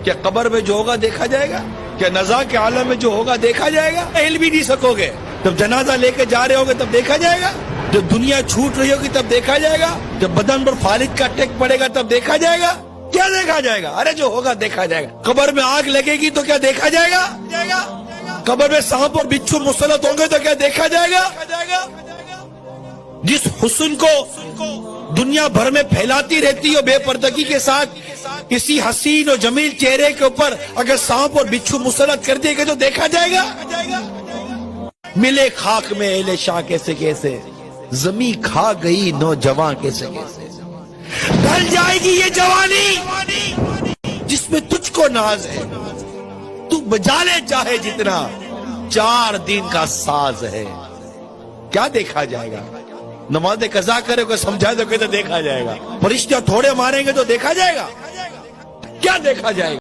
کیا قبر میں جو ہوگا دیکھا جائے گا؟ کیا نزا کے عالم میں جو ہوگا دیکھا جائے گا؟ ہل بھی نہیں سکو گے۔ جب جنازہ لے کے جا رہے ہوگے تب دیکھا جائے گا؟ جب دنیا چھوٹ رہی ہوگی تب دیکھا جائے گا؟ جب بدن پر فالج کا ٹیک پڑے گا تب دیکھا جائے گا؟ کیا دیکھا جائے گا؟ ارے جو ہوگا دیکھا جائے گا۔ قبر میں آگ لگے گی تو کیا دیکھا جائے گا؟ قبر میں سانپ اور بچھو مسلط ہوں گے تو کیا دیکھا جائے گا؟ جس حسن کو دنیا بھر میں پھیلاتی رہتی ہو بے پردگی کے ساتھ، کسی حسین اور جمیل چہرے کے اوپر اگر سانپ اور بچھو مسلط کر دے گا تو دیکھا جائے گا؟ ملے خاک میں اہل شاہ کیسے کیسے، زمین کھا گئی نوجوان کیسے کیسے۔ ڈھل جائے گی یہ جوانی جس میں تجھ کو ناز ہے، تو بجا لے چاہے جتنا، 4 دن کا ساز ہے۔ کیا دیکھا جائے گا؟ نماز قضا کرے کو سمجھا دو کہ تو دیکھا جائے گا۔ فرشتہ تھوڑے ماریں گے تو دیکھا جائے گا؟ کیا دیکھا جائے گا؟